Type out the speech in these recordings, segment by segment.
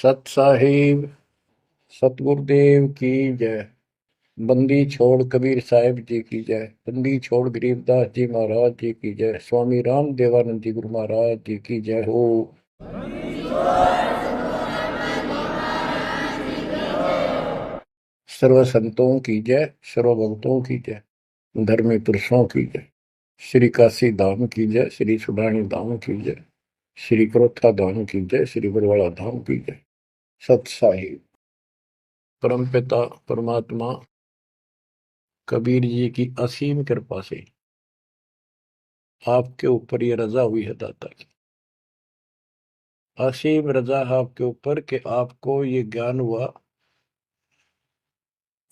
सत साहिब सतगुरुदेव की जय। बंदी छोड़ कबीर साहिब जी की जय। बंदी छोड़ गरीबदास जी महाराज जी की जय। स्वामी राम देवानंद जी गुरु महाराज जी की जय हो। सर्व संतों की जय, सर्व भक्तों की जय, धर्मी पुरुषों की जय। श्री काशी धाम की जय, श्री सुडानी धाम की जय, श्री क्रोथा धाम की जय, श्री बरवाड़ा धाम की जय। सत साहिब परमपिता परमात्मा कबीर जी की असीम कृपा से आपके ऊपर ये रजा हुई है दाता की। असीम रजा है आपके ऊपर कि आपको ये ज्ञान हुआ,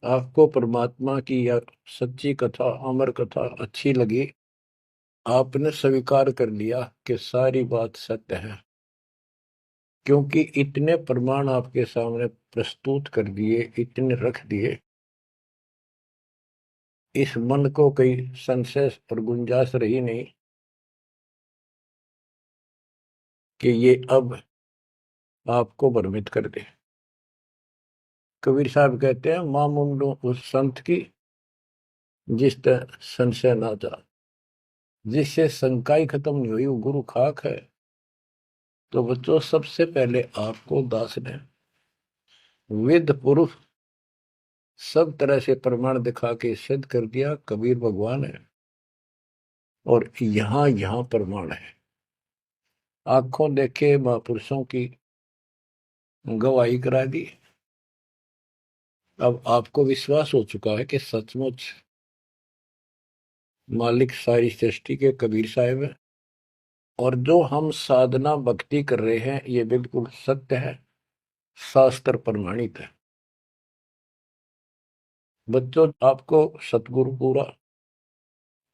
आपको परमात्मा की यह सच्ची कथा, अमर कथा अच्छी लगी। आपने स्वीकार कर लिया कि सारी बात सत्य है, क्योंकि इतने प्रमाण आपके सामने प्रस्तुत कर दिए, इतने रख दिए। इस मन को कोई संशय और गुंजाइश रही नहीं कि ये अब आपको भ्रमित कर दे। कबीर साहब कहते हैं, मां मुंडो उस संत की जिस तरह संशय ना जा, जिससे शंका ही खत्म नहीं हुई, वो गुरु खाक है। तो बच्चों, सबसे पहले आपको दास ने वेद पुरुष सब तरह से प्रमाण दिखा के सिद्ध कर दिया कबीर भगवान है। और यहां यहां प्रमाण है, आंखों देखे महापुरुषों की गवाही करा दी। अब आपको विश्वास हो चुका है कि सचमुच मालिक सारी सृष्टि के कबीर साहिब है, और जो हम साधना भक्ति कर रहे हैं ये बिल्कुल सत्य है, शास्त्र प्रमाणित है। बच्चों, आपको सतगुरु पूरा,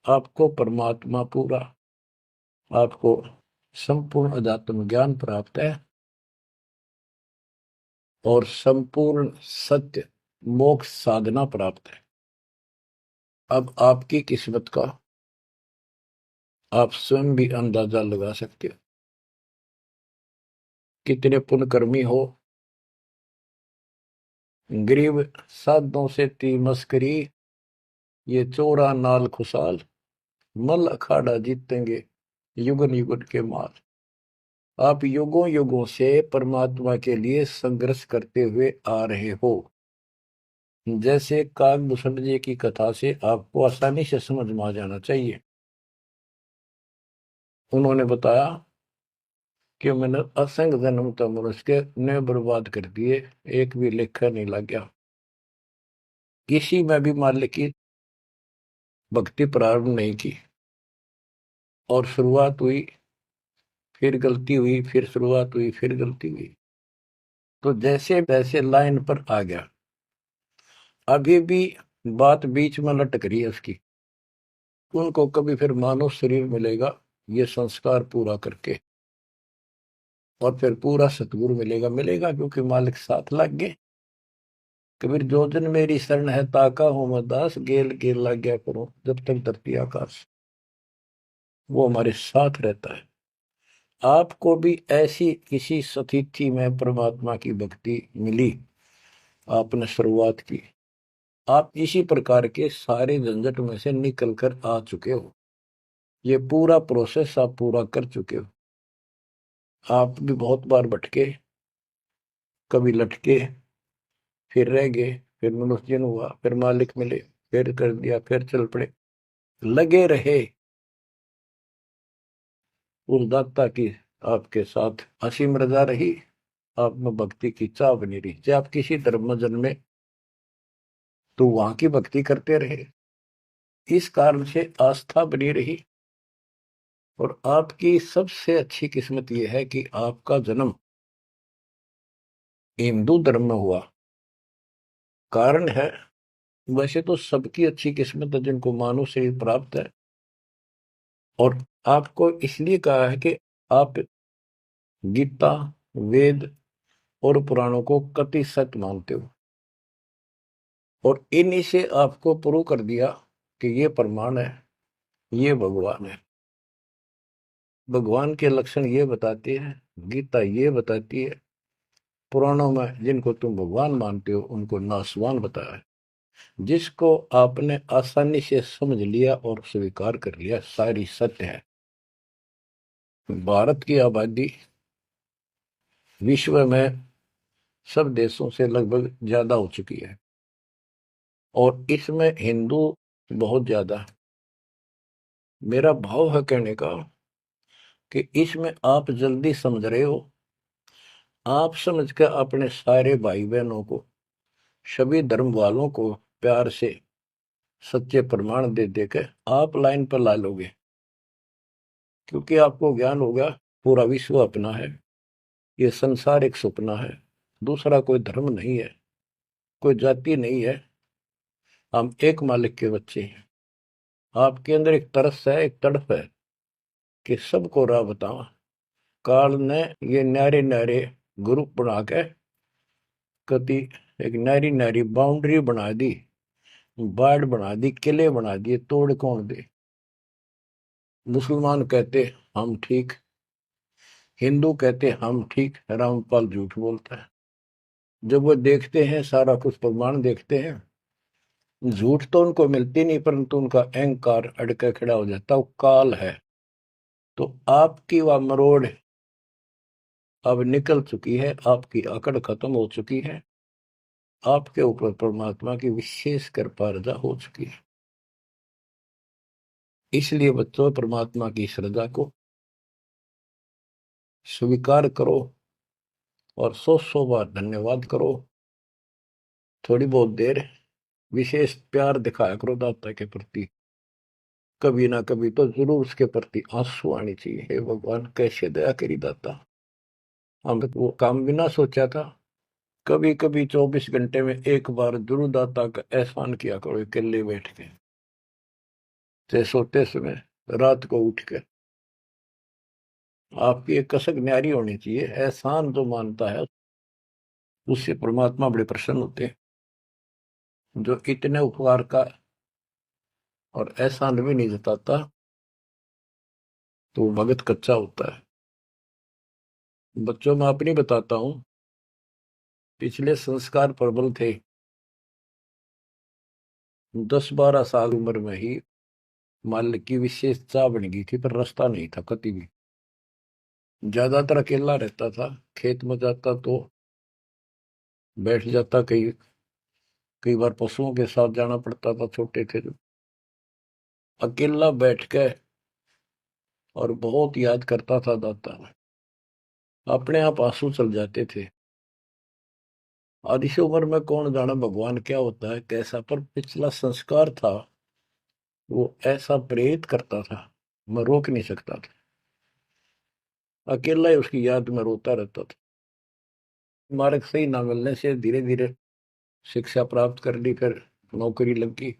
आपको परमात्मा पूरा, आपको संपूर्ण अध्यात्म ज्ञान प्राप्त है, और संपूर्ण सत्य मोक्ष साधना प्राप्त है। अब आपकी किस्मत का आप स्वयं भी अंदाजा लगा सकते हो। कितने पुण्यकर्मी हो, गरीब साधों से ती मस्करी, ये चोरा नाल खुशाल, मल अखाड़ा जीतेंगे युगन युगन के माल। आप युगों युगों से परमात्मा के लिए संघर्ष करते हुए आ रहे हो। जैसे काकभूषण जी की कथा से आपको आसानी से समझ में आ जाना चाहिए। उन्होंने बताया कि मैंने असंख्य जन्म तक मनुष्य ने बर्बाद कर दिए, एक भी लेखा नहीं लग गया। किसी में भी मालिक की भक्ति प्रारंभ नहीं की, और शुरुआत हुई, फिर गलती हुई, फिर शुरुआत हुई, फिर गलती हुई। तो जैसे तैसे लाइन पर आ गया। अभी भी बात बीच में लटक रही है उसकी। उनको कभी फिर मानव शरीर मिलेगा ये संस्कार पूरा करके, और फिर पूरा सतगुरु मिलेगा। मिलेगा क्योंकि मालिक साथ लग गए। कबीर जो जन मेरी शरण है ताका हूं मैं दास, गेल गेल लग गया करो जब तक धरती आकाश। वो हमारे साथ रहता है। आपको भी ऐसी किसी स्थिति में परमात्मा की भक्ति मिली, आपने शुरुआत की, आप इसी प्रकार के सारे झंझट में से निकल कर आ चुके हो। ये पूरा प्रोसेस आप पूरा कर चुके हो। आप भी बहुत बार भटके, कभी लटके, फिर रह गए, फिर मनुष्य जन्म हुआ, फिर मालिक मिले, फिर कर दिया, फिर चल पड़े, लगे रहे। उस दाता की आपके साथ असीम रजा रही, आप में भक्ति की चाह बनी रही। चाहे आप किसी धर्म में जन्मे तो वहां की भक्ति करते रहे, इस कारण से आस्था बनी रही। और आपकी सबसे अच्छी किस्मत यह है कि आपका जन्म हिंदू धर्म में हुआ। कारण है, वैसे तो सबकी अच्छी किस्मत है जिनको मानव शरीर प्राप्त है, और आपको इसलिए कहा है कि आप गीता, वेद और पुराणों को कति सत्य मानते हो, और इन्हीं से आपको प्रूव कर दिया कि ये प्रमाण है, ये भगवान है। भगवान के लक्षण ये बताते हैं, गीता ये बताती है, पुराणों में जिनको तुम भगवान मानते हो उनको नासवान बताया है। जिसको आपने आसानी से समझ लिया और स्वीकार कर लिया, सारी सत्य है। भारत की आबादी विश्व में सब देशों से लगभग ज्यादा हो चुकी है और इसमें हिंदू बहुत ज्यादा है। मेरा भाव है कहने का कि इसमें आप जल्दी समझ रहे हो। आप समझ कर अपने सारे भाई बहनों को, सभी धर्म वालों को प्यार से सच्चे प्रमाण दे देकर आप लाइन पर ला लोगे, क्योंकि आपको ज्ञान होगा पूरा विश्व अपना है, ये संसार एक सपना है, दूसरा कोई धर्म नहीं है, कोई जाति नहीं है, हम एक मालिक के बच्चे हैं। आपके अंदर एक तरस है, एक तड़प है कि सबको राह बतावा। काल ने ये न्यारे न्यारे ग्रुप बना के कति एक नारी नारी बाउंड्री बना दी, बाढ़ बना दी, किले बना दिए, तोड़ कौन दे। मुसलमान कहते हम ठीक, हिंदू कहते हम ठीक, रामपाल झूठ बोलता है। जब वो देखते हैं सारा कुछ प्रमाण देखते हैं, झूठ तो उनको मिलती नहीं, परंतु उनका अहंकार अड़के खड़ा हो जाता, वो काल है। तो आपकी वह मरोड़ अब निकल चुकी है, आपकी अकड़ खत्म हो चुकी है, आपके ऊपर परमात्मा की विशेष कृपा रजा हो चुकी है। इसलिए बच्चों, परमात्मा की श्रद्धा को स्वीकार करो और 100 बार धन्यवाद करो। थोड़ी बहुत देर विशेष प्यार दिखाया करो दाता के प्रति, कभी ना कभी तो जरूर उसके प्रति आंसू आनी चाहिए। हे भगवान, कैसे दया करी दाता, हम वो काम भी ना सोचा था। कभी कभी 24 घंटे में एक बार जरूर दाता का एहसान किया करो, अकेले बैठ के, चाहे सोते समय, रात को उठ के। आपकी एक कसक न्यारी होनी चाहिए। एहसान जो मानता है उससे परमात्मा बड़े प्रसन्न होते हैं। जो इतने उपकार का और एहसान भी नहीं जताता तो वो भगत कच्चा होता है। बच्चों में अपनी बताता हूं, पिछले संस्कार प्रबल थे। 10-12 साल उम्र में ही मालिक की विशेष चाह बन गई थी, पर रास्ता नहीं था कभी भी। ज्यादातर अकेला रहता था, खेत में जाता तो बैठ जाता, कई कई बार पशुओं के साथ जाना पड़ता था, छोटे थे जो। अकेला बैठ के और बहुत याद करता था दाता, अपने आप आंसू चल जाते थे। और इस उम्र में कौन जाना भगवान क्या होता है कैसा, पर पिछला संस्कार था वो ऐसा प्रेरित करता था, मैं रोक नहीं सकता था। अकेला ही उसकी याद में रोता रहता था। मार्ग सही ना मिलने से धीरे धीरे शिक्षा प्राप्त कर ली, फिर नौकरी लगी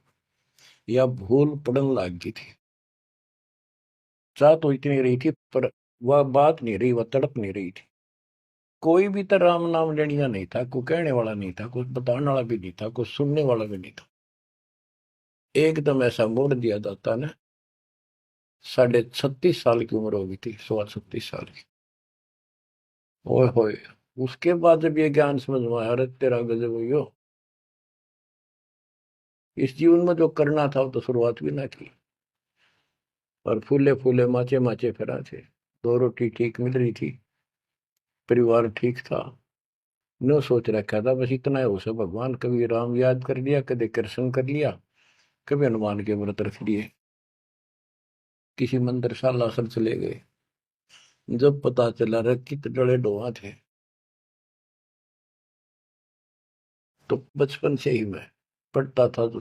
या भूल पड़न लग गई थी। चाह तो इतनी रही थी, पर वह बात नहीं रही, वह तड़प नहीं रही थी। कोई भी तो राम नाम लेने नहीं था, कोई कहने वाला नहीं था, कुछ बताने वाला भी नहीं था, कुछ सुनने वाला भी नहीं था। एकदम ऐसा मोड़ दिया दाता ने। 36.5 साल की उम्र हो गई थी, 36.5 साल की। ओए होए, उसके बाद जब ये ज्ञान समझ में आया, अरे तेरा गजब हुई, इस जीवन में जो करना था वो तो शुरुआत भी ना की। और फूले फूले माचे माचे फिरा थे, 2 रोटी ठीक मिल रही थी, परिवार ठीक था। नो सोच रखा था बस इतना है उसे भगवान, कभी राम याद कर लिया, कभी कृष्ण कर लिया, कभी हनुमान के व्रत रख लिए, किसी मंदिर सालासर चले गए। जब पता चला रे कितने डले डोहा थे, तो बचपन से ही मैं पढ़ता था, तो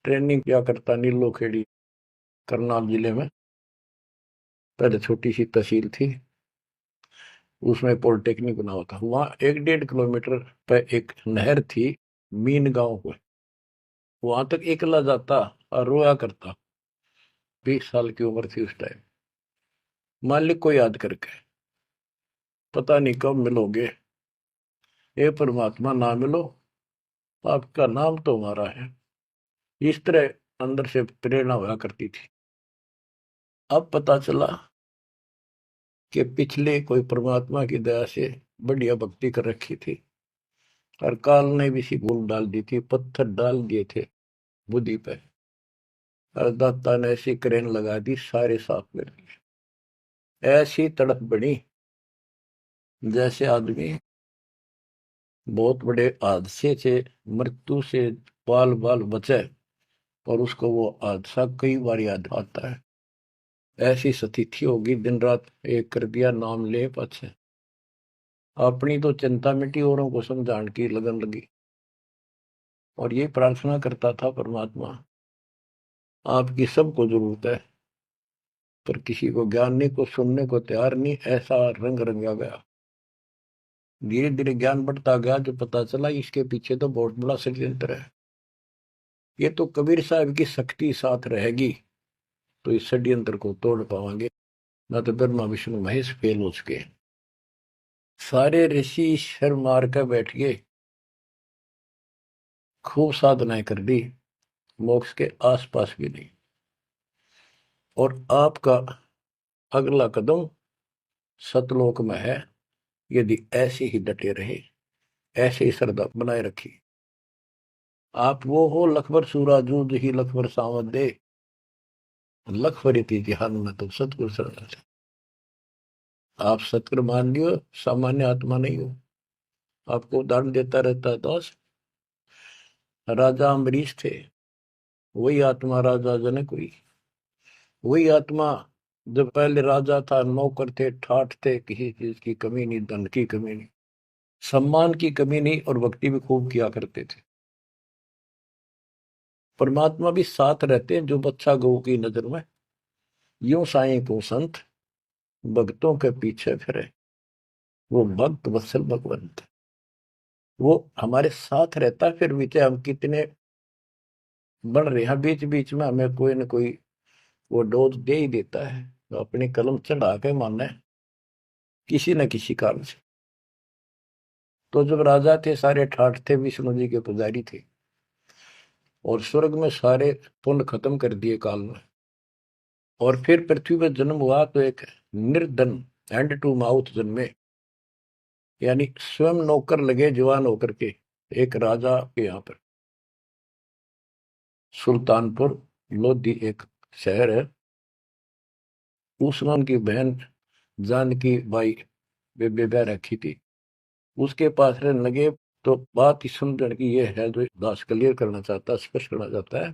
ट्रेनिंग क्या करता नीलो खेड़ी, करनाल जिले में। पहले छोटी सी तहसील थी, उसमें पॉलिटेक्निक बना हुआ था। वहां 1-1.5 किलोमीटर पे एक नहर थी, मीन गांव को। वहां तक एकला जाता और रोया करता। 20 साल की उम्र थी उस टाइम। मालिक को याद करके, पता नहीं कब मिलोगे, ये परमात्मा ना मिलो, आपका नाम तो हमारा है। इस तरह अंदर से प्रेरणा हुआ करती थी। अब पता चला कि पिछले कोई परमात्मा की दया से बढ़िया भक्ति कर रखी थी, और काल ने भी सी भूल डाल दी थी, पत्थर डाल दिए थे बुद्धि पे, और दाता ने ऐसी क्रेन लगा दी, सारे साफ कर दिए। ऐसी तड़प बनी जैसे आदमी बहुत बड़े हादसे से, मृत्यु से बाल बाल बचे और उसको वो हादसा कई बार याद आता है। ऐसी स्थिति होगी, दिन रात एक कर दिया, नाम ले पाछे। अपनी तो चिंता मिटी, औरों को समझाने की लगन लगी। और ये प्रार्थना करता था, परमात्मा आपकी सबको जरूरत है, पर किसी को ज्ञान नहीं, को सुनने को तैयार नहीं। ऐसा रंग रंगा गया। धीरे धीरे ज्ञान बढ़ता गया, जो पता चला इसके पीछे तो बहुत बड़ा षड्यंत्र है। ये तो कबीर साहब की शक्ति साथ रहेगी तो इस षड्यंत्र को तोड़ पाएंगे, न तो ब्रह्मा विष्णु महेश फेल हो चुके। सारे ऋषि शर मार कर बैठ गए, खूब साधनाएं कर दी, मोक्ष के आसपास भी नहीं। और आपका अगला कदम सतलोक में है, यदि ऐसे ही डटे रहे, ऐसे ही श्रद्धा बनाए रखी। आप वो हो लखबर सूराजूद ही लखबर सावत दे, लखबर ध्यान में तो सतगुरु शरण। आप सतगुरु मान लियो, सामान्य आत्मा नहीं हो। आपको उदाहरण देता रहता है दोस्त। राजा अम्बरीश थे, वही आत्मा राजा जनक हुई। वही आत्मा जब पहले राजा था, नौकर थे, ठाठ थे, किसी चीज की कमी नहीं, धन की कमी नहीं, सम्मान की कमी नहीं, और भक्ति भी खूब किया करते थे। परमात्मा भी साथ रहते हैं, जो बच्चा गौ की नजर में, यूं साईं को संत भक्तों के पीछे फिरे, वो भक्त वत्सल भगवंत। वो हमारे साथ रहता है, फिर भी चाहे हम कितने बढ़ रहे हैं, बीच बीच में हमें कोई न कोई वो डोज दे ही देता है, तो अपनी कलम चढ़ा के मानना है किसी न किसी कारण से। तो जब राजा थे, सारे ठाठ थे, विष्णु जी के पुजारी थे, और स्वर्ग में सारे पुण्य खत्म कर दिए काल में, और फिर पृथ्वी पर जन्म हुआ तो एक निर्धन हैंड टू माउथ जन्मे, यानी स्वयं नौकर लगे जवान होकर के, एक राजा के यहाँ पर। सुल्तानपुर लोधी एक शहर है, उसमें उनकी बहन जानकी बाई बेबे रखी थी, उसके पास रहने लगे। तो बात ही समझने की ये है, जो दास क्लियर करना चाहता है, स्पष्ट करना चाहता है।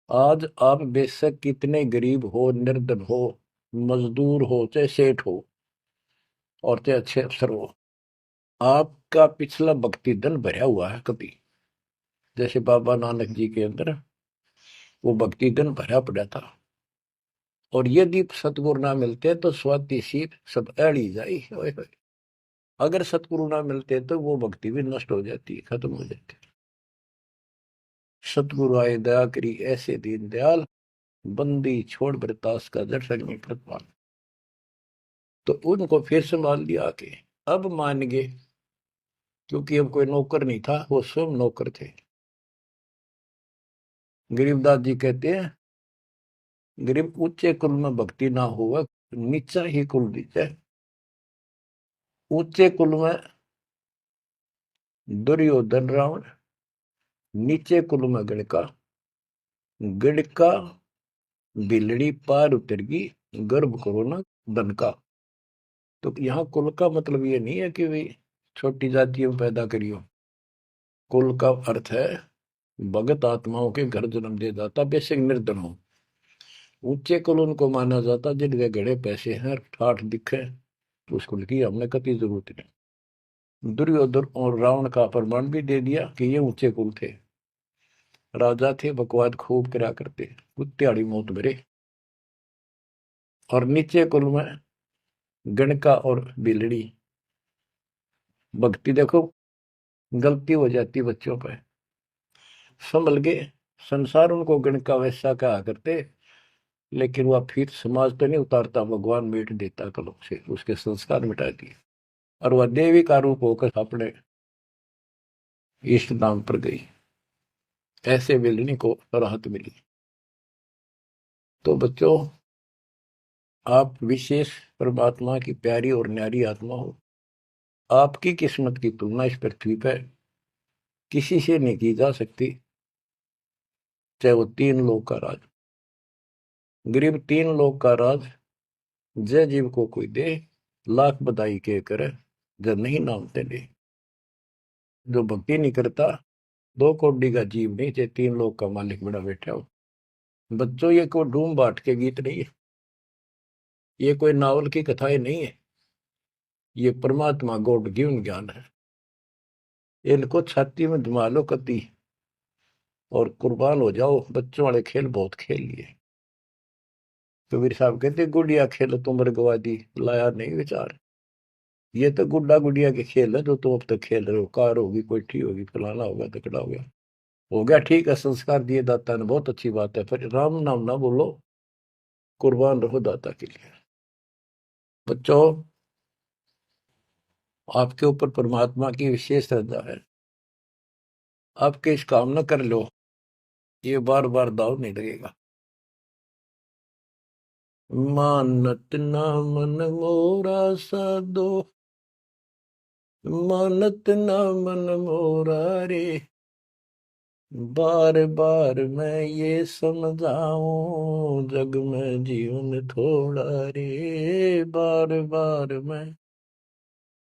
आज आप बेशक कितने गरीब हो, निर्धन हो, मजदूर हो, चाहे सेठ हो, और चाहे अच्छे अफसर हो, आपका पिछला भक्ति धन भरा हुआ है कभी। जैसे बाबा नानक जी के अंदर वो भक्ति धन भरा पड़ा था, और यदि सतगुरु ना मिलते तो स्वाति सी सब अड़ी जाई। अगर सतगुरु ना मिलते तो वो भक्ति भी नष्ट हो जाती, खत्म हो जाती। सतगुरु आए दया करी, ऐसे दीन दयाल, बंदी छोड़ बरतास का जड़ संग प्रतिपाल। तो उनको फिर संभाल लिया आके, अब मान गए, क्योंकि अब कोई नौकर नहीं था, वो स्वयं नौकर थे। गरीबदास जी कहते हैं, गरीब ऊंचे कुल में भक्ति ना हुआ, नीचा ही कुल दीजिए। ऊंचे कुल में दुर्योधन रावण, नीचे कुल में गणका, गणका बिलड़ी पार उतर गई, गर्भ करो ना धन का। तो यहाँ कुल का मतलब ये नहीं है कि भाई छोटी जातियों पैदा करियो। कुल का अर्थ है भगत आत्माओं के घर जन्म दे जाता, बेशक निर्धन हो। ऊंचे कुल उनको माना जाता जिनके घड़े पैसे हैं, ठाठ दिखे, तो उस कुल की हमने कभी जरूरत नहीं। दुर्योधन और रावण का प्रमाण भी दे दिया कि ये ऊंचे कुल थे, राजा थे, बकवाद खूब करा करते, कुत्तेआड़ी मौत भरे। और नीचे कुल में गणका और बिलड़ी, भक्ति देखो गलती हो जाती बच्चों पर, संभल गए। संसार उनको गणका वैसा कहा करते, लेकिन वह फिर समाज तो नहीं उतारता, भगवान मिट देता कलम से, उसके संस्कार मिटा दिए, और वह देवी का रूप होकर अपने इष्ट नाम पर गई। ऐसे बिलनी को राहत मिली। तो बच्चों, आप विशेष परमात्मा की प्यारी और न्यारी आत्मा हो। आपकी किस्मत की तुलना इस पृथ्वी पर किसी से नहीं की जा सकती, चाहे वो 3 लोक का राज। गरीब 3 लोक का राज जय जीव को कोई दे, लाख बधाई के करे, जब नहीं नाम तेरे। जो भक्ति नहीं करता, 2 कौड़ी का जीव नहीं, चाहे 3 लोक का मालिक बड़ा बैठा हो। बच्चों, ये कोई डूम बाट के गीत नहीं है, ये कोई नावल की कथाएं नहीं है, ये परमात्मा गॉड गिवन ज्ञान है। इनको छाती में जमा लो कति और कुर्बान हो जाओ। बच्चों वाले खेल बहुत खेल लिए। कबीर साहब कहते गुड़िया खेल तुम गवा दी, लाया नहीं विचार। ये तो गुड्डा गुड़िया के खेल है जो तुम अब तक खेल रहे हो। कार होगी, कोठी होगी, फलाना होगा, तकड़ा हो गया ठीक है। संस्कार दिए दाता ने, बहुत अच्छी बात है, पर राम नाम ना बोलो, कुर्बान रहो दाता के लिए। बच्चों, आपके ऊपर परमात्मा की विशेष श्रद्धा है। आपके इस काम न कर लो, ये बार बार दाव नहीं लगेगा। मानत ना मन मोरा साधो, मानत ना मन मोरा रे। बार बार मैं ये समझाऊं, जग में जीवन थोड़ा रे। बार बार मैं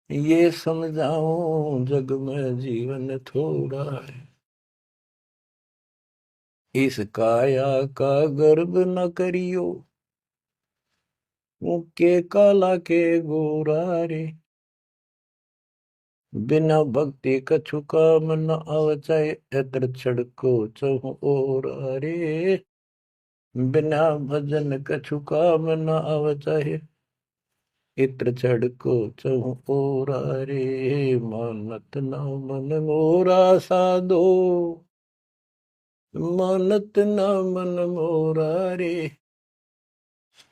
ये समझाऊं, जग में जीवन थोड़ा है। इस काया का गर्व न करियो, के काला के गोरा रे। बिना भक्ति कछु काम न आवचाए, एतर छड़को चहु और रे। बिना भजन कछु काम न आवचाए, इत्र छड़को चहु और रे। मानत न मन मोरा साधो, मानत न मन मोरा रे।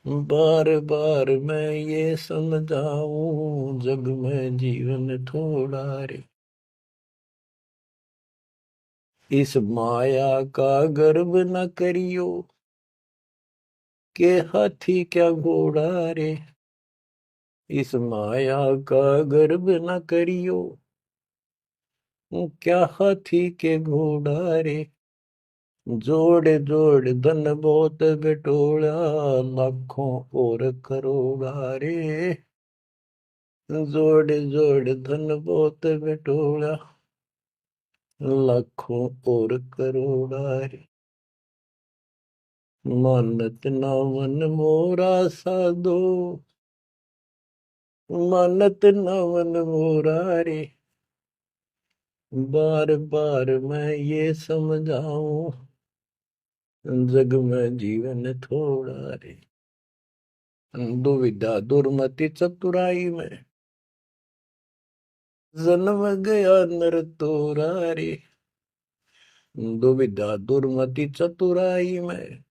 बार बार मैं ये समझाऊं, जग में जीवन थोड़ा रे। इस माया का गर्व न करियो, के हाथी क्या घोड़ा रे। इस माया का गर्व न करियो, क्या हाथी के घोड़ा रे। जोड़ जोड़ धन बहुत बिटोड़ा, लाखों और करोड़ा रे। जोड़ जोड़ धन बहुत बिटोड़ा, लाखों और करोड़ा रे। मानत ना मन मोरा साधो, मानत ना मन मोरा रे। बार बार मैं ये समझाऊं, जग में जीवन थोड़ा रे। दुविधा दुर्मति चतुराई में, जन्म गया नर तोरा रे। दुविधा दुर्मति चतुराई में,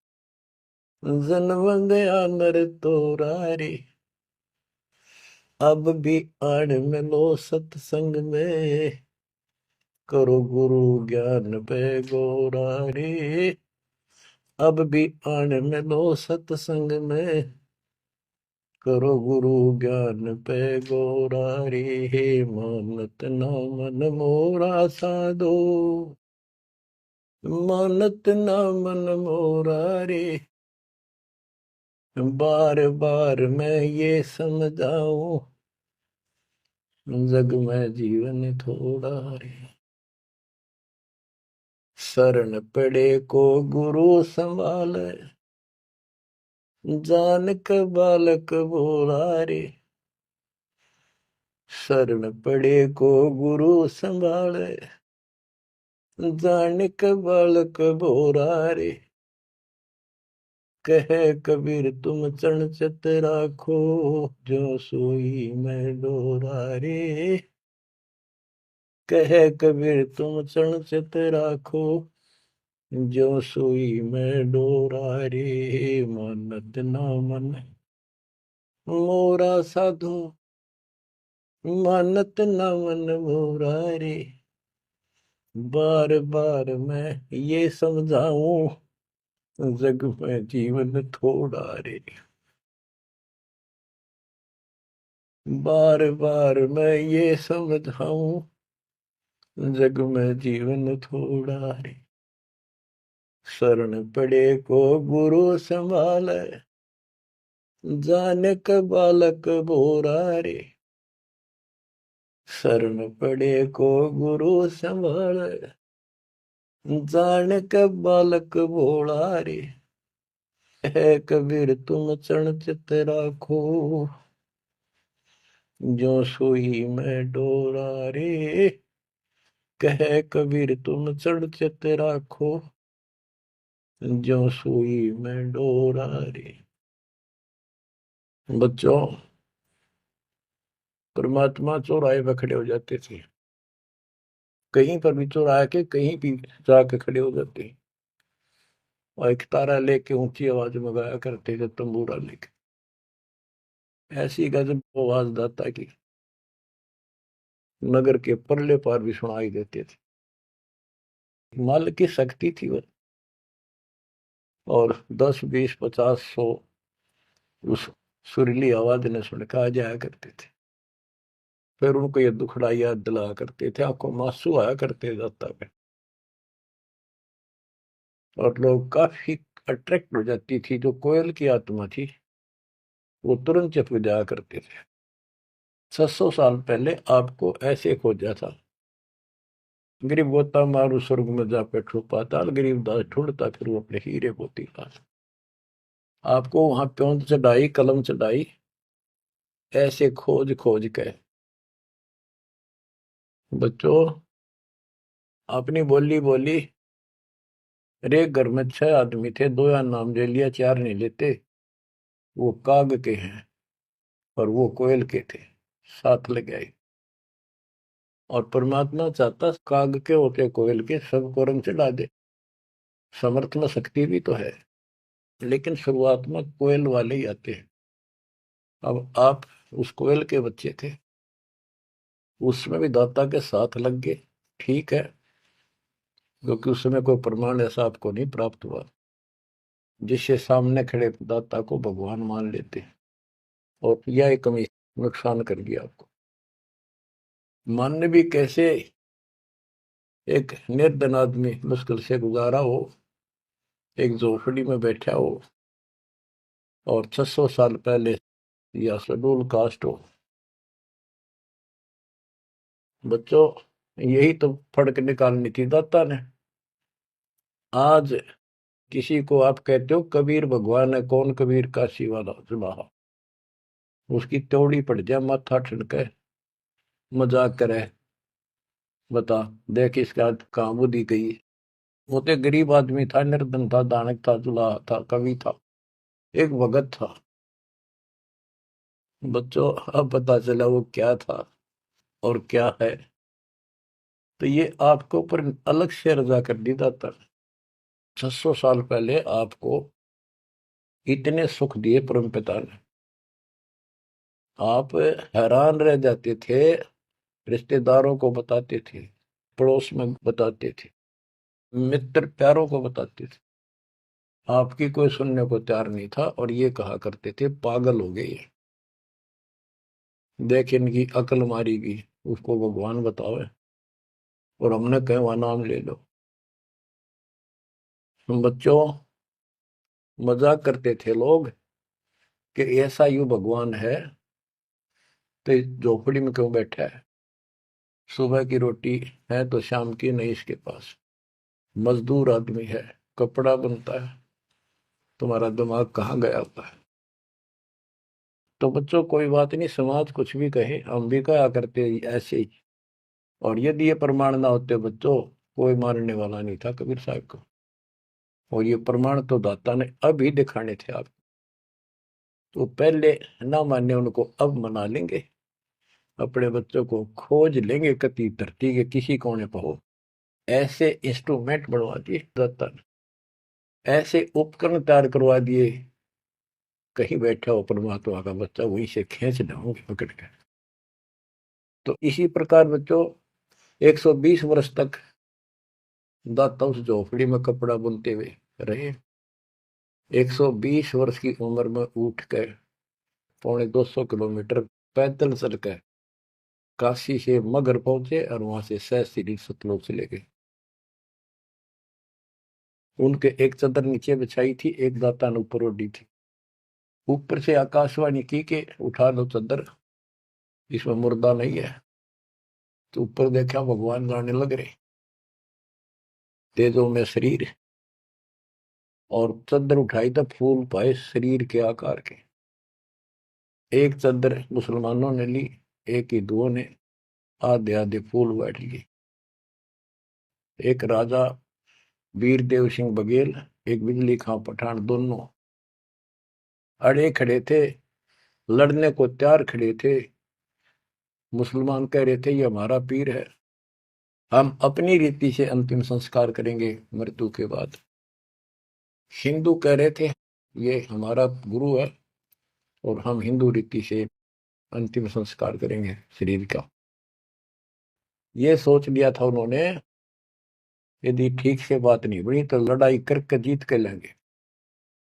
जन्म गया नर तोरा रे। अब भी आड़ मिलो सत्संग में, करो गुरु ज्ञान पे गोरा रे। अब भी आड़ मिलो सत्संग में, करो गुरु ज्ञान पे गोरा रे। मानत ना मन मोरा साधो, मानत ना मन मोरा रे। बार बार मैं ये समझाऊं, जग में जीवन थोड़ा रे। शरण पड़े को गुरु संभाले, जान के बालक बोला रे। शरण पड़े को गुरु संभाले, जान के बालक बोरा रे। कहे कबीर तुम चरण चित राखो, जो सोई मैं डोरा रे। कहे कबीर तुम चरण चित राखो, जो सोई मैं डोरा रे। मानत ना मन मोरा साधो, मानत ना मन मोरा रे। बार बार मैं ये समझाऊं, जग में जीवन थोड़ा रे। बार बार मैं ये समझाऊं, जग में जीवन थोड़ा रे, शरण पड़े को गुरु संभाले, जाने का बालक बोरा रे, शरण पड़े को गुरु संभाले, जाने का बालक भोला रे, है कबीर तुम चरण चित राखो, जो सुई में डोरा रे, कहे कबीर तुम चढ़ चित राखो, जो सुई में डोरा रे। बच्चों, परमात्मा चौराहे पे खड़े हो जाते थे, कहीं पर भी चौराहे के कहीं भी जाके खड़े हो जाते, और एक तारा लेके ऊंची आवाज में गाया करते थे, तंबूरा लेके, ऐसी गजब आवाज दाता की नगर के परले पार भी सुनाई देते थे। माल की शक्ति थी वो, और 10 20 50 100 उस सुरीली आवाज ने सुनका जाया करते थे। फिर उनको ये दुखड़ा याद दिलाया करते थे, आपको मासू आया करते दाता पे, और लोग काफी अट्रैक्ट हो जाती थी। जो कोयल की आत्मा थी वो तुरंत चप जाया करते थे। 600 साल पहले आपको ऐसे खोजा था, गरीब गोता मारू स्वर्ग में जा बैठो पाताल, गरीब दास ढूंढता फिर वो अपने हीरे मोती पास। आपको वहां प्योंद चढ़ाई, कलम चढ़ाई, ऐसे खोज खोज के। बच्चों, अपनी बोली बोली, एक घर में 6 आदमी थे, 2 या नाम ले लिया, 4 नहीं लेते, वो काग के हैं और वो कोयल के थे, साथ लग गए। और परमात्मा चाहता काग के होते कोयल के सबको रंग चढ़ा दे। समर्थ में शक्ति भी तो है, लेकिन शुरुआत में कोयल वाले ही आते हैं। अब आप उस कोयल के बच्चे थे, उसमें भी दाता के साथ लग गए, ठीक है, क्योंकि उस समय कोई प्रमाण ऐसा आपको नहीं प्राप्त हुआ जिससे सामने खड़े दाता को भगवान मान लेते, और यह कमी नुकसान कर गया आपको। मानने भी कैसे, एक निर्धन आदमी मुश्किल से गुजारा हो, एक झोपड़ी में बैठा हो, और 600 साल पहले या शेड्यूल कास्ट हो। बच्चों, यही तो फर्क निकालनी थी दाता ने। आज किसी को आप कहते हो कबीर भगवान है, कौन कबीर काशी वाला जुलाहा, उसकी त्योड़ी पड़ जाए, माथा ठनके, मजाक करे, बता देख इसका कहाँ बुद्धि गई। वो तो गरीब आदमी था, निर्धन था, दानक था, जुलाहा था, कवि था, एक भगत था। बच्चों, अब पता चला वो क्या था और क्या है। तो ये आपको ऊपर अलग से रजा कर दी दाता। 600 साल पहले आपको इतने सुख दिए परम पिता ने, आप हैरान रह जाते थे, रिश्तेदारों को बताते थे, पड़ोस में बताते थे, मित्र प्यारों को बताते थे, आपकी कोई सुनने को तैयार नहीं था, और ये कहा करते थे पागल हो गए, देख इनकी अकल मारी गई, उसको भगवान बताओ, और हमने कहे वहां नाम ले लो। बच्चों, मजाक करते थे लोग कि ऐसा यू भगवान है तो झोपड़ी में क्यों बैठा है, सुबह की रोटी है तो शाम की नहीं इसके पास, मजदूर आदमी है, कपड़ा बनता है, तुम्हारा दिमाग कहाँ गया हुआ है। तो बच्चों, कोई बात नहीं, समाज कुछ भी कहे, हम भी कहा करते ऐसे ही। और यदि ये प्रमाण ना होते बच्चों, कोई मानने वाला नहीं था कबीर साहब को, और ये प्रमाण तो दाता ने अभी दिखाने थे आप, तो पहले ना माने उनको अब मना लेंगे, अपने बच्चों को खोज लेंगे कति धरती के किसी कोने पर हो। ऐसे इंस्ट्रूमेंट बनवा दिए दाता ने, ऐसे उपकरण तैयार करवा दिए, कहीं बैठा हो परमात्मा का बच्चा वहीं से खींच लाओगे पकड़ कर। तो इसी प्रकार बच्चों 120 वर्ष तक दाता उस झोपड़ी में कपड़ा बुनते हुए रहे। 120 वर्ष की उम्र में उठ कर 250 किलोमीटर पैदल चल कर काशी से मगर पहुंचे और वहां से सहस्त्री सतलोक चले गए। उनके एक चादर नीचे बिछाई थी, एक दाता ने ऊपर ओढ़ी थी। ऊपर से आकाशवाणी की के उठा लो चादर, इसमें मुर्दा नहीं है। तो ऊपर देखा भगवान जाने लग रहे, तेजों में शरीर, और चादर उठाई तो फूल पाए शरीर के आकार के। एक चादर मुसलमानों ने ली, एक हिंदुओं ने आधे आधे फूल बैठ लिए। एक राजा वीरदेव सिंह बघेल, एक बिजली खां पठान, दोनों अड़े खड़े थे, लड़ने को तैयार खड़े थे। मुसलमान कह रहे थे ये हमारा पीर है, हम अपनी रीति से अंतिम संस्कार करेंगे मृत्यु के बाद। हिंदू कह रहे थे ये हमारा गुरु है और हम हिंदू रीति से अंतिम संस्कार करेंगे शरीर का। ये सोच लिया था उन्होंने, यदि ठीक से बात नहीं बनी तो लड़ाई करके जीत के लेंगे।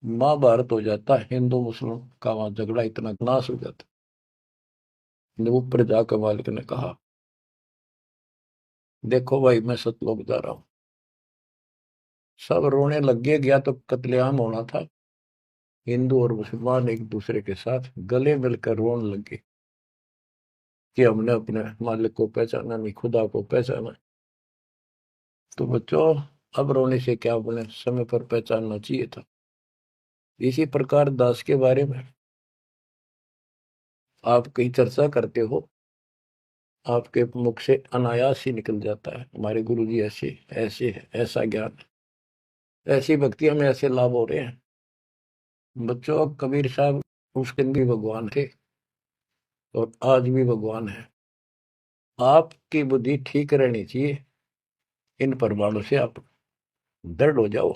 महाभारत हो जाता, हिंदू मुस्लिम का वहां झगड़ा इतना नाश हो जाता। ऊपर जाकर मालिक ने कहा देखो भाई मैं सतलोक जा रहा हूं। सब रोने लग गया तो कत्लेआम होना था। हिंदू और मुसलमान एक दूसरे के साथ गले मिलकर रोने लगे कि हमने अपने मालिक को पहचाना नहीं, खुदा को पहचाना। तो बच्चों अब रोने से क्या बने, समय पर पहचानना चाहिए था। इसी प्रकार दास के बारे में आप कहीं चर्चा करते हो, आपके मुख से अनायास ही निकल जाता है हमारे गुरु जी ऐसे ऐसे है, ऐसा ज्ञान, ऐसी भक्ति हमें ऐसे लाभ हो रहे हैं। बच्चों कबीर साहब उस दिन भी भगवान थे और आज भी भगवान है। आपकी बुद्धि ठीक रहनी चाहिए, इन प्रमाणों से आप दृढ़ हो जाओ।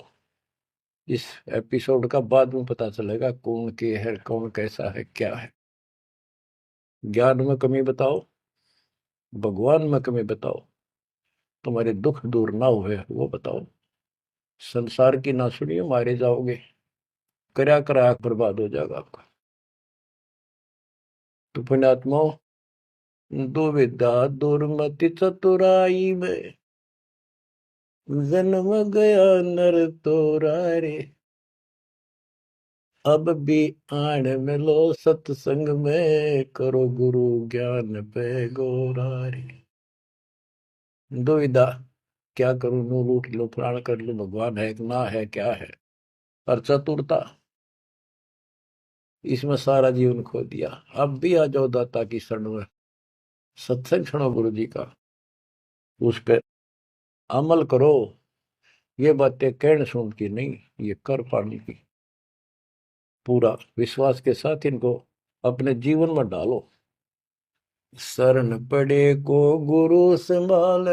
इस एपिसोड का बाद में पता चलेगा कौन के है, कौन कैसा है, क्या है। ज्ञान में कमी बताओ, भगवान में कमी बताओ, तुम्हारे दुख दूर ना हुए वो बताओ। संसार की ना सुनिए, मारे जाओगे, करया करा बर्बाद हो जाएगा आपका। तो पुण्यात्माओं, दुविधा दुर्मति चतुराई में जन्म गया नर तोरा रे। अब भी आण मिलो सत्संग में, करो गुरु ज्ञान पे गोरा रे। दुविधा, क्या करूं, नू लूट लो, प्राण कर लो, भगवान है ना है, क्या है। और चतुरता, इसमें सारा जीवन खो दिया। अब भी आ जाओ दाता की शरण में, सत्संग सुनो गुरु जी का, उस पर अमल करो। ये बातें कहने सुन की नहीं, ये कर पाने की। पूरा विश्वास के साथ इनको अपने जीवन में डालो। शरण पड़े को गुरु संभाल,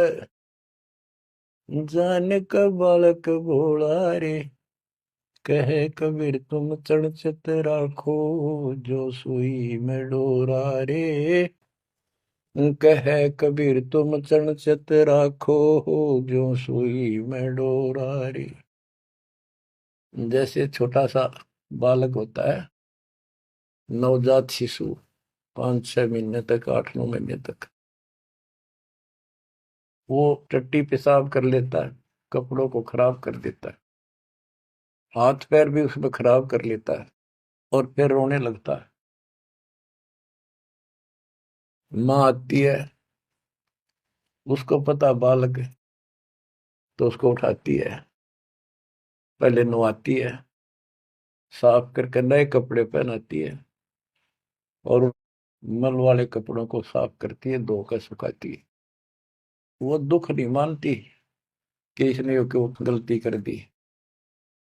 जान का बालक भोला रे। कहे कबीर तुम चढ़ चित राखो, जो सुई में डोरा रे। कहे कबीर तुम चढ़ चित राखो, जो सुई में डोरा रे। जैसे छोटा सा बालक होता है, नवजात शिशु, 5-6 महीने तक, 8-9 महीने तक, वो टट्टी पेशाब कर लेता है, कपड़ों को खराब कर देता है, हाथ पैर भी उसमें खराब कर लेता है और फिर रोने लगता है। माँ आती है, उसको पता बालक है, तो उसको उठाती है, पहले नवाती है, साफ करके नए कपड़े पहनाती है और मल वाले कपड़ों को साफ करती है, धोकर सुखाती है। वो दुख नहीं मानती कि इसने क्यों गलती कर दी,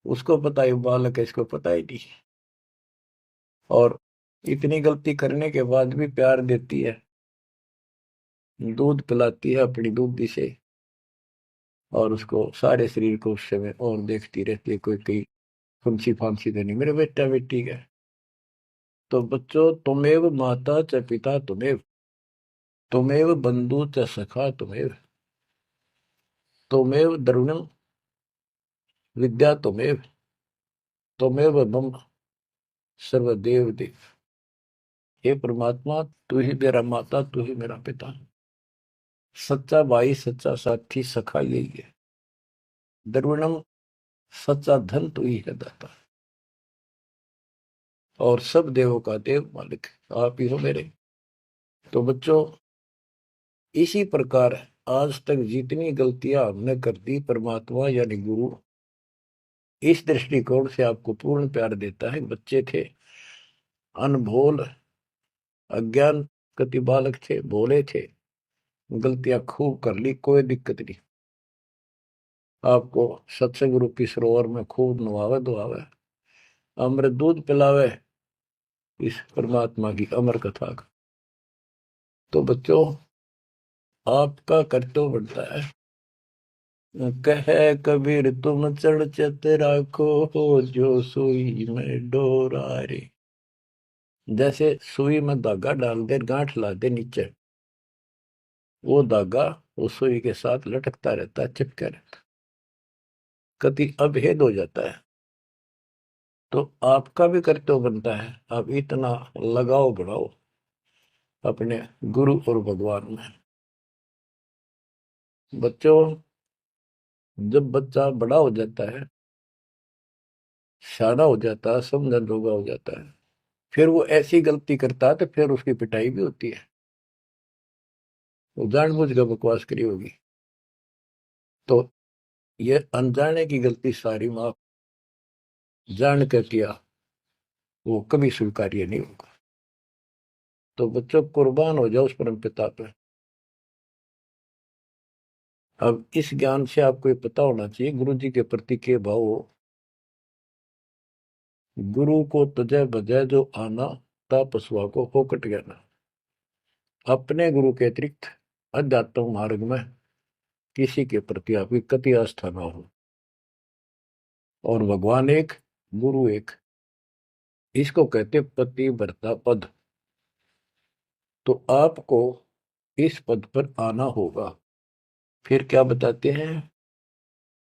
उसको पता है बालक है, इसको पता ही नहीं। और इतनी गलती करने के बाद भी प्यार देती है, दूध पिलाती है अपनी दूधी से, और उसको सारे शरीर को उस समय और देखती रहती है कोई कहीं फुंसी फांसी तो नहीं मेरे बेटा बेटी का। तो बच्चों, तुमेव माता च पिता तुमेव, तुमेव बंधु च सखा तुमेव, तुमेव द्रविणम विद्या तुमेव, तुमेव मम सर्वदेव देव। हे परमात्मा, तू ही मेरा माता, तू ही मेरा पिता, सच्चा भाई, सच्चा साथी, सखा यही है। द्रविणम, सच्चा धन तू ही है दाता, और सब देवों का देव मालिक आप ही हो मेरे। तो बच्चों, इसी प्रकार आज तक जितनी गलतियां हमने कर दी, परमात्मा यानी गुरु इस दृष्टिकोण से आपको पूर्ण प्यार देता है। बच्चे थे, अनभोल, अज्ञान, कति बालक थे, भोले थे, गलतियां खूब कर ली, कोई दिक्कत नहीं। आपको सत्संग रूपी सरोवर में खूब नवावे धोआवे, अमृत दूध पिलावे इस परमात्मा की अमर कथा का। तो बच्चों, आपका कर्तव्य बनता है, कहे कबीर तुम चढ़ चत राखो, जो सुई में डोरा रे। जैसे सुई में धागा डाल दे, गांठ ला दे नीचे, वो धागा उस सुई के साथ लटकता रहता है, चिपका रहता, कभी अभेद हो जाता है। तो आपका भी कर्तव्य बनता है, आप इतना लगाव बढ़ाओ अपने गुरु और भगवान में। बच्चों, जब बच्चा बड़ा हो जाता है, सियाना हो जाता है, समझन जोगा हो जाता है, फिर वो ऐसी गलती करता है तो फिर उसकी पिटाई भी होती है। वो जानबूझ कर बकवास करी होगी, तो ये अनजाने की गलती सारी माफ, जान कर किया वो कभी स्वीकार्य नहीं होगा। तो बच्चों, कुर्बान हो जाओ उस परम पिता पे। अब इस ज्ञान से आपको ये पता होना चाहिए गुरु जी के प्रति के भाव हो। गुरु को तजय बजय जो आना, तापसवा को फोकट गया। अपने गुरु के अतिरिक्त अध्यात्म मार्ग में किसी के प्रति आपकी कति आस्था ना हो। और भगवान एक, गुरु एक, इसको कहते पतिव्रता पद। तो आपको इस पद पर आना होगा। फिर क्या बताते हैं,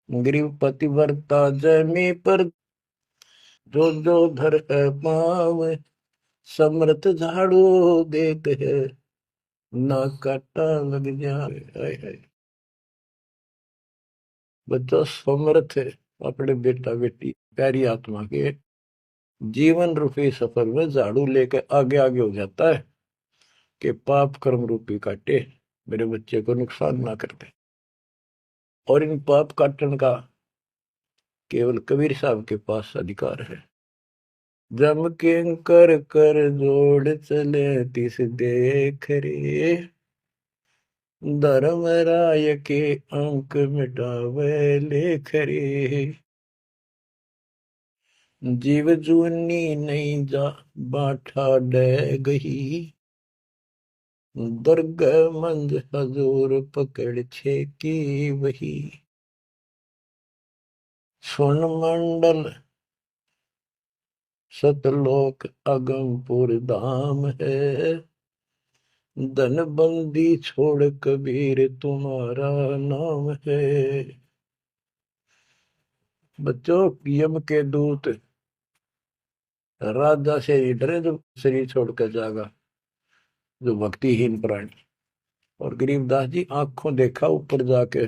गरीब पतिव्रता जमी पर, जो जो धर पाव, समर्थ झाड़ू देते हैं, ना काटा लग जाए। हाय हाय। बच्चा समर्थ है अपने बेटा बेटी प्यारी आत्मा के जीवन रूपी सफर में झाड़ू लेके आगे आगे हो जाता है कि पाप कर्म रूपी काटे मेरे बच्चे को नुकसान ना कर दे। और इन पाप काटने का केवल कबीर साहब के पास अधिकार है। जम के कर कर जोड़ चले तिस देख रे, धर्म राय के अंक मिटावे लेख रे। जीव जूनी नहीं जा बाठा डे गही, दर्ग मंज हजूर पकड़ छे की वही। स्वर्ण मंडल सतलोक अगमपुर धाम है, धन बंदी छोड़ कबीर तुम्हारा नाम है। बच्चों, यम के दूत राजा से डरे जो शरीर छोड़कर जागा, जो भक्तिहीन प्राणी। और गरीबदास जी आंखों देखा ऊपर जाके,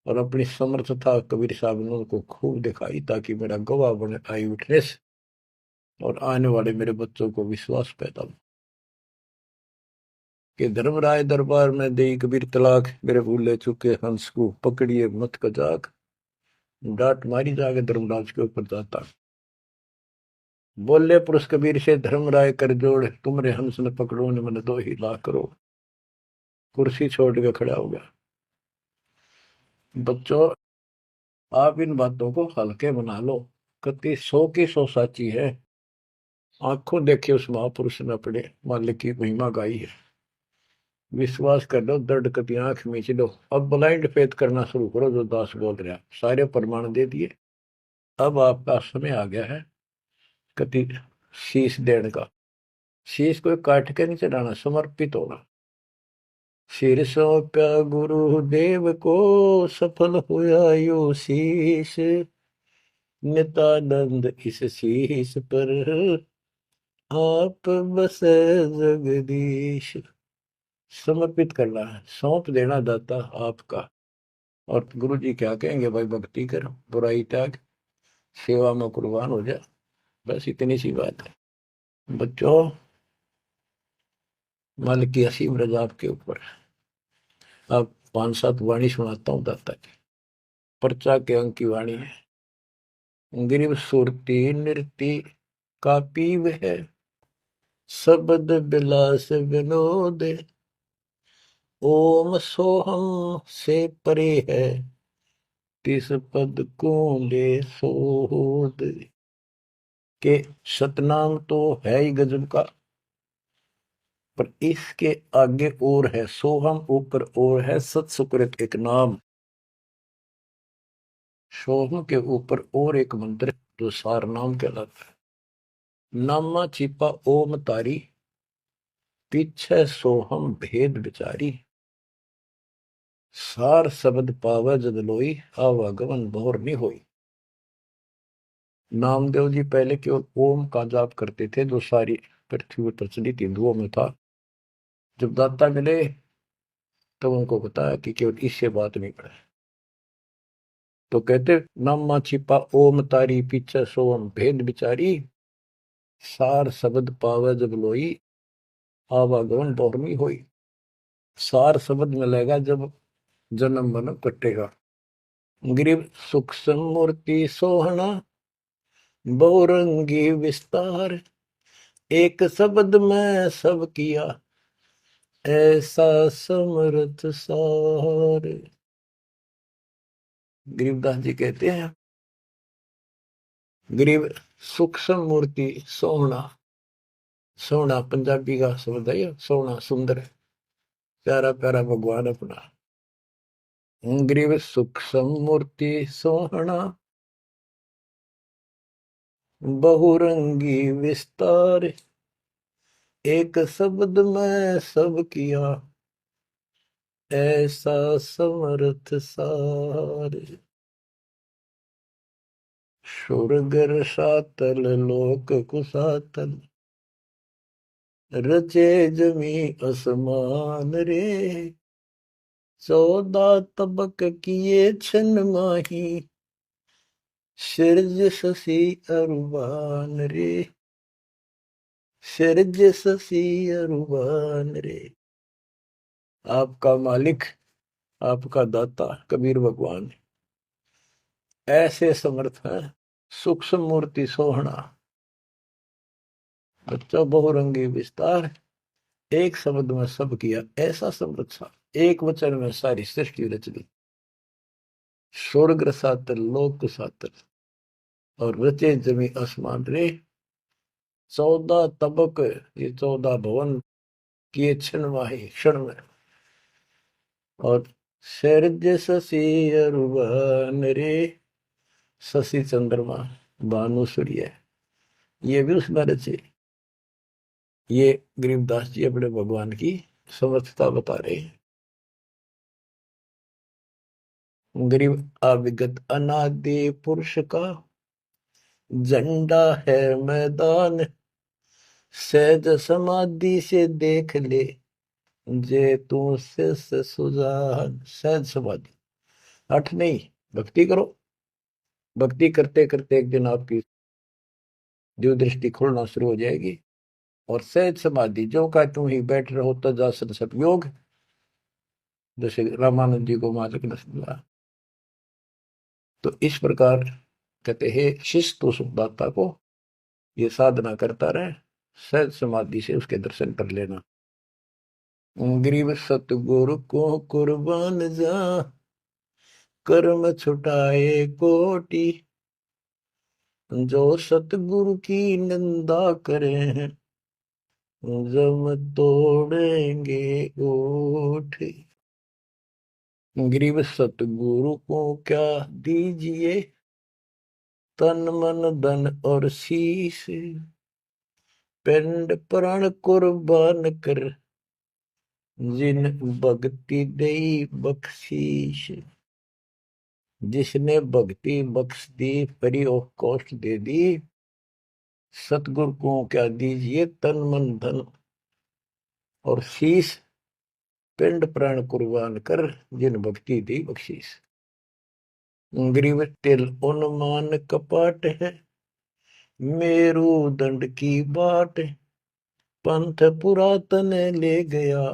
और अपनी समर्थता कबीर साहब ने उनको खूब दिखाई, ताकि मेरा गवाह बने, आई विटनेस, और आने वाले मेरे बच्चों को विश्वास पैदा हो कि धर्मराय दरबार में दे कबीर तलाक, मेरे भूले चुके हंस को पकड़िए मत कजाक, डांट मारी जाके धर्मराज के ऊपर जाता। बोले पुरुष कबीर से धर्मराय कर जोड़, तुमरे हंस न पकड़ो ने मन 2 लाख करो। कुर्सी छोड़ के खड़ा हो गया। बच्चों, आप इन बातों को हल्के बना लो, कति 100 की 100 साची है। आंखों देखे उस महापुरुष ने अपने मालिक की महिमा गाई है। विश्वास कर लो, दर्द कति आंख मीच लो। अब ब्लाइंड फेथ करना शुरू करो, जो दास बोल रहा, सारे प्रमाण दे दिए। अब आपका समय आ गया है कति शीश देने का। शीश को काट के नहीं चढ़ाना, समर्पित होना। सिर सौंप्या गुरुदेव को, सफल हुआ यो शीश, नित्यानंद इस शीश पर आप बसे जगदीश। समर्पित करना है, सौंप देना दाता आपका। और गुरु जी क्या कहेंगे, भाई भक्ति कर, बुराई त्याग, सेवा में कुर्बान हो जा। बस इतनी सी बात है बच्चों। मालिक की असीम रजा आपके ऊपर। अब 5-7 वाणी सुनाता हूँ दाता की। पर्चा के अंक की वाणी है। गिरिव सुरती नृति का पीव है, शब्द बिलास विनोद। ओम सोहम से परे है, तिस पद को ले सोद। के सतनाम तो है ही गजब का, पर इसके आगे और है सोहम, ऊपर और है सत सुकृत एक नाम। सोहम के ऊपर और एक मंत्र जो सार नाम कहलाता है। नामा छिपा ओम तारी, पीछे सोहम भेद विचारी। सार शब्द पावे जद लोई, आवागमन भौर नहीं होई। नामदेव जी पहले केवल ओम का जाप करते थे, जो सारी पृथ्वी पर प्रचलित हिंदुओं में था। जब दाता मिले तब उनको बताया कि केवल इससे बात नहीं पड़े। तो कहते नामा छिपा ओम तारी, पीछे सोम भेद विचारी। सार शब्द पावे जब लोई, आवागमन बहुरमी होई। सार शब्द मिलेगा जब जन्म मन कटेगा। ग्रीव सुख समूर्ति सोहना, बहुरंगी विस्तार। एक शब्द में सब किया, ऐसा समर्थ सार। गरीबदास जी कहते हैं, गरीब सूक्ष्म मूर्ति सोहना। सोहना पंजाबी का शब्द है, सोहना सुंदर, प्यारा प्यारा भगवान अपना। गरीब सूक्ष्म मूर्ति सोहना, बहुरंगी विस्तार। एक शब्द में सब किया, ऐसा समर्थ सार। सुरगर सातल लोक कुसातल, रचे जमी असमान रे। 14 तबक किए छन माही, सिरज शशि अरुबान रे। सिरज शशि अरुबान रे। आपका मालिक, आपका दाता कबीर भगवान ऐसे समर्थ है। सूक्ष्म मूर्ति सोहना, बच्चों बहुरंगी विस्तार। एक शब्द में सब किया, ऐसा समर्थ सा। एक वचन में सारी सृष्टि रच दी। स्वर्ग सातल लोक सातल, और रचे जमी आसमान रे। 14 तबक, ये 14 भवन किए क्षण माही, क्षण में। और सृज शशि अरुबन रे। शशि चंद्रमा, भानु सूर्य, ये भी उसमें रचे। ये गरीबदास जी अपने भगवान की समर्थता बता रहे हैं। गरीब अविगत अनादि पुरुष का झंडा है मैदान। सहज समाधि से देख ले, जे तू से सुजान। सहज समाधि, हठ नहीं, भक्ति करो। भक्ति करते करते एक दिन आपकी जो दृष्टि खुलना शुरू हो जाएगी। और सहज समाधि जो का तुम ही बैठ रहो तजासन सब योग, जैसे रामानंद जी को मालिक ने सुना। तो इस प्रकार कहते हैं शिष्य तो सुखदाता को ये साधना करता रहे, सहज समाधि से उसके दर्शन कर लेना। गरीब सतगुरु को कुर्बान जा, कर्म छुटाए कोटि। जो सतगुरु की निंदा करे हैं, जम तोड़ेंगे ओठ। गरीब सतगुरु को क्या दीजिए, तन मन धन और शीश। पिंड प्राण कुर्बान कर, जिन भक्ति दई बख्शीश। जिसने भक्ति बख्श दी, फ्री ऑफ कॉस्ट दे दी, सतगुरु को क्या दीजिए तन मन धन, और शीश पिंड प्राण कुर्बान कर, जिन भक्ति दी बख्शीस। ग्रीव तिल उन्मान कपाट है, मेरू दंड की बाट, पंथ पुरातन ले गया,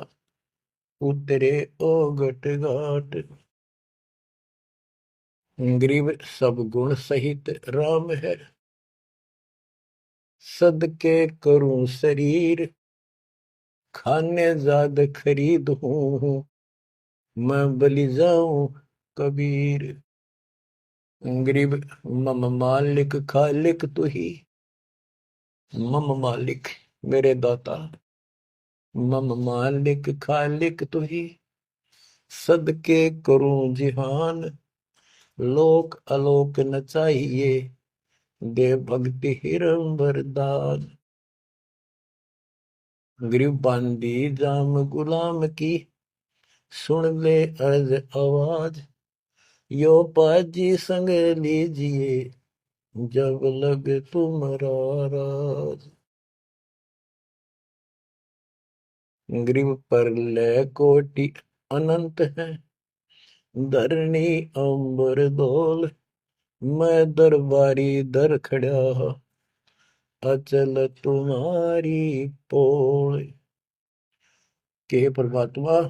उतरे ओगट घाट। ग्रीव सब गुण सहित राम है, सदके करूं शरीर, खाने जाद खरीद हूं, मैं बलि जाऊं कबीर। ग्रीब मम मालिक खालिक तू ही, मम मालिक मेरे दाता, मम मालिक खालिक तू ही, सदके करूं जिहान, लोक अलोक न चाहिए, दे भक्ति हिरम वरदान। ग्रीब बांधी जाम गुलाम की, सुन ले अर्ज आवाज, यो पाजी संग लीजिए, जब लग तुम्हारा राज। ग्रीव पर ले कोटि अनंत है, धरणी अंबर दोल, मैं दरबारी दर खड़ा, अचल तुम्हारी पोल। के परमात्मा,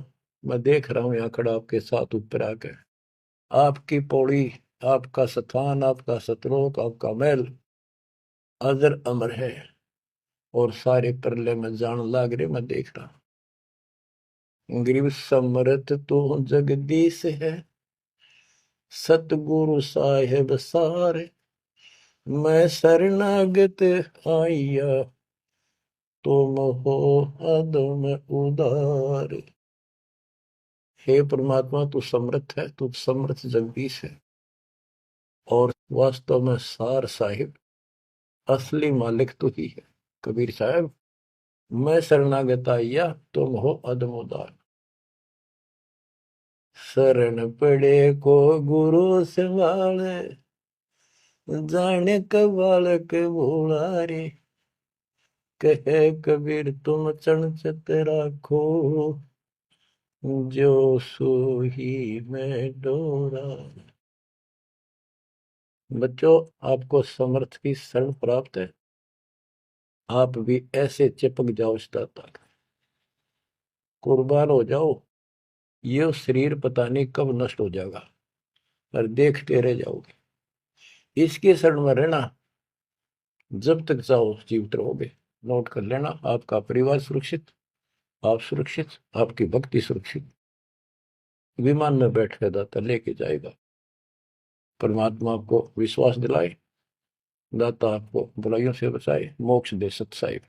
मैं देख रहा हूं यहाँ खड़ा आपके साथ ऊपर आकर, आपकी पौड़ी, आपका स्थान, आपका सतलोक, आपका महल अजर अमर है, और सारे परले में जान लाग रहे, मैं देख रहा। ग्रीव समरथ तो जगदीश है, सतगुरु साहेब सारे, मैं शरणागत आइया, तुम हो अदम उदार। हे परमात्मा, तू समर्थ है, तू समर्थ जगदीश है, और वास्तव में सार साहिब असली मालिक तू ही है। कबीर साहब, मैं शरणागत आइया, तुम हो अदम उदार। शरण पड़े को गुरु संभाले, जाने का बालक भोला रे, कहे कबीर तुम चरण चित राखो, जो सोही में डोरा। बच्चों, आपको समर्थ की शरण प्राप्त है, आप भी ऐसे चिपक जाओ इस दाता का, कुर्बान हो जाओ। ये शरीर पता नहीं कब नष्ट हो जाएगा, पर देखते रह जाओगे। इसके शरण में रहना, जब तक जाओ जीवित रहोगे। नोट कर लेना, आपका परिवार सुरक्षित, आप सुरक्षित, आपकी भक्ति सुरक्षित। विमान में बैठ कर दाता लेके जाएगा। परमात्मा आपको विश्वास दिलाए, दाता आपको बुराइयों से बचाए, मोक्ष दे सत साहिब।